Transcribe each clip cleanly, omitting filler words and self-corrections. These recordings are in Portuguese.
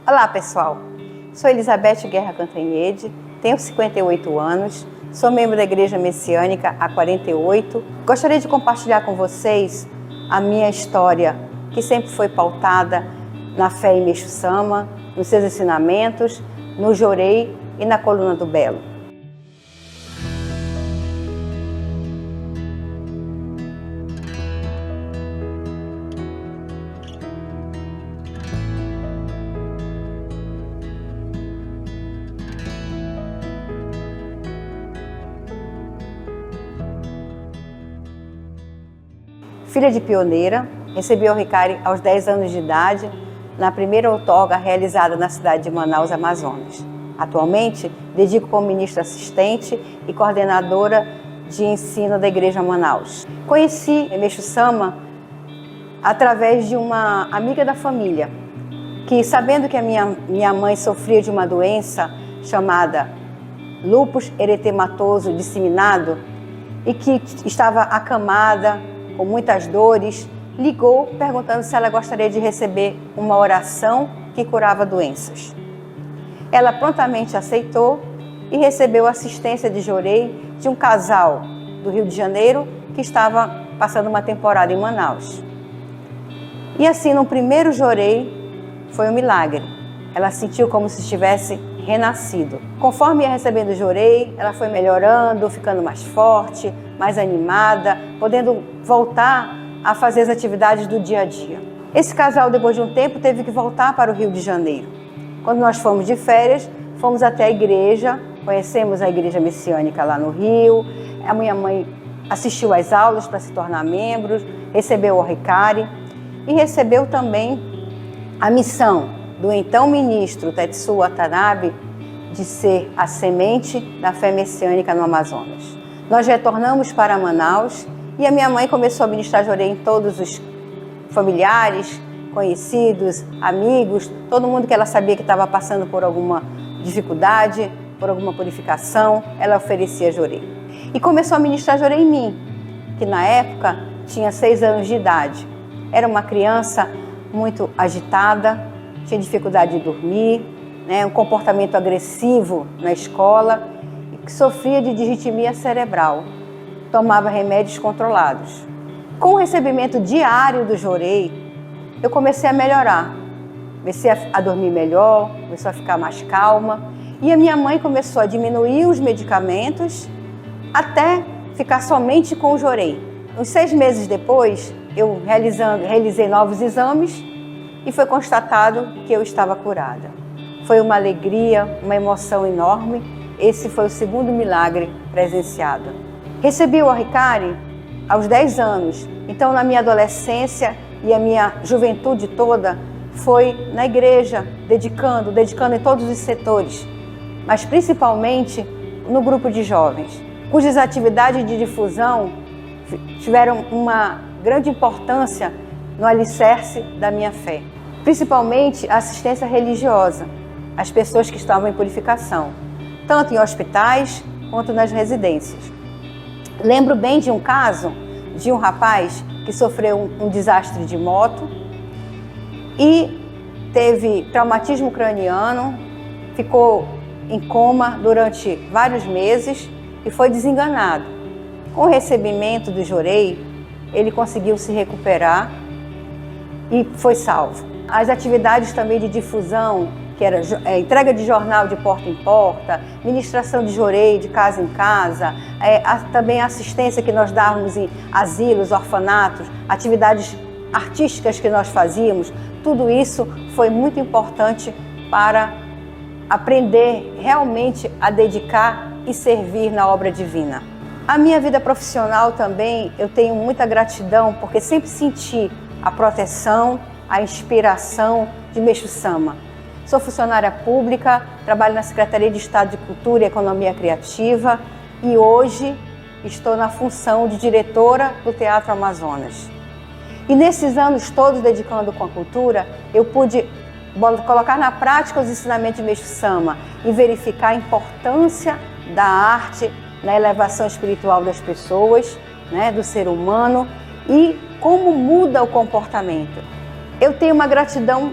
Olá pessoal, sou Elizabeth Guerra Cantanhede, tenho 58 anos, sou membro da Igreja Messiânica há 48. Gostaria de compartilhar com vocês a minha história, que sempre foi pautada na fé em Meixo Sama, nos seus ensinamentos, no Jorei e na Coluna do Belo. Filha de pioneira, recebi o Ricari aos 10 anos de idade, na primeira outorga realizada na cidade de Manaus, Amazonas. Atualmente, dedico como ministra assistente e coordenadora de ensino da Igreja Manaus. Conheci Meixo Sama através de uma amiga da família, que, sabendo que a minha mãe sofria de uma doença chamada lúpus eritematoso disseminado e que estava acamada, com muitas dores, ligou perguntando se ela gostaria de receber uma oração que curava doenças. Ela prontamente aceitou e recebeu assistência de Jorei de um casal do Rio de Janeiro que estava passando uma temporada em Manaus. E assim, no primeiro Jorei, foi um milagre. Ela sentiu como se estivesse renascido. Conforme ia recebendo o Jorei, ela foi melhorando, ficando mais forte, mais animada, podendo voltar a fazer as atividades do dia a dia. Esse casal, depois de um tempo, teve que voltar para o Rio de Janeiro. Quando nós fomos de férias, fomos até a igreja, conhecemos a Igreja Messiânica lá no Rio. A minha mãe assistiu às aulas para se tornar membro, recebeu o Ricari e recebeu também a missão do então ministro Tetsuo Watanabe de ser a semente da fé messiânica no Amazonas. Nós retornamos para Manaus e a minha mãe começou a ministrar Jorei em todos os familiares, conhecidos, amigos, todo mundo que ela sabia que estava passando por alguma dificuldade, por alguma purificação, ela oferecia Jorei. E começou a ministrar Jorei em mim, que na época tinha 6 anos de idade. Era uma criança muito agitada, tinha dificuldade de dormir, um comportamento agressivo na escola, e que sofria de disritmia cerebral. Tomava remédios controlados. Com o recebimento diário do Jorei, eu comecei a melhorar. Comecei a dormir melhor, começou a ficar mais calma. E a minha mãe começou a diminuir os medicamentos até ficar somente com o Jorei. Uns 6 meses depois, eu realizei novos exames e foi constatado que eu estava curada. Foi uma alegria, uma emoção enorme. Esse foi o segundo milagre presenciado. Recebi o Ricari aos 10 anos, então na minha adolescência e a minha juventude toda foi na igreja, dedicando em todos os setores, mas principalmente no grupo de jovens, cujas atividades de difusão tiveram uma grande importância no alicerce da minha fé, principalmente a assistência religiosa, as pessoas que estavam em purificação, tanto em hospitais quanto nas residências. Lembro bem de um caso de um rapaz que sofreu um desastre de moto e teve traumatismo craniano, ficou em coma durante vários meses e foi desenganado. Com o recebimento do Jorei, ele conseguiu se recuperar e foi salvo. As atividades também de difusão, que era entrega de jornal de porta em porta, ministração de Jorei de casa em casa, também a assistência que nós dávamos em asilos, orfanatos, atividades artísticas que nós fazíamos, tudo isso foi muito importante para aprender realmente a dedicar e servir na obra divina. A minha vida profissional também, eu tenho muita gratidão, porque sempre senti a proteção, a inspiração de Meixo Sama. Sou funcionária pública, trabalho na Secretaria de Estado de Cultura e Economia Criativa e hoje estou na função de diretora do Teatro Amazonas. E nesses anos todos dedicando com a cultura, eu pude colocar na prática os ensinamentos de Meixo Sama e verificar a importância da arte na elevação espiritual das pessoas, do ser humano e como muda o comportamento. Eu tenho uma gratidão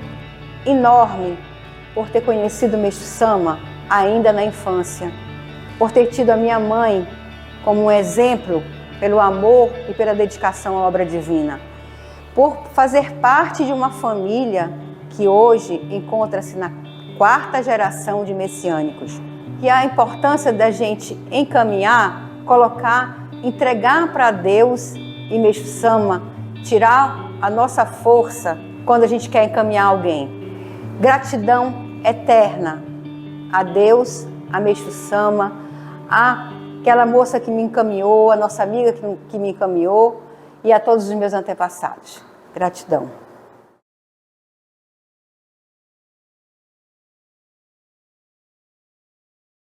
enorme por ter conhecido o Mestre Sama ainda na infância, por ter tido a minha mãe como um exemplo pelo amor e pela dedicação à obra divina, por fazer parte de uma família que hoje encontra-se na 4ª geração de messiânicos. E a importância da gente encaminhar, colocar, entregar para Deus e Mestre Sama, tirar a nossa força quando a gente quer encaminhar alguém. Gratidão eterna a Deus, a Mestre Sama, àquela moça que me encaminhou, a nossa amiga que me encaminhou e a todos os meus antepassados. Gratidão.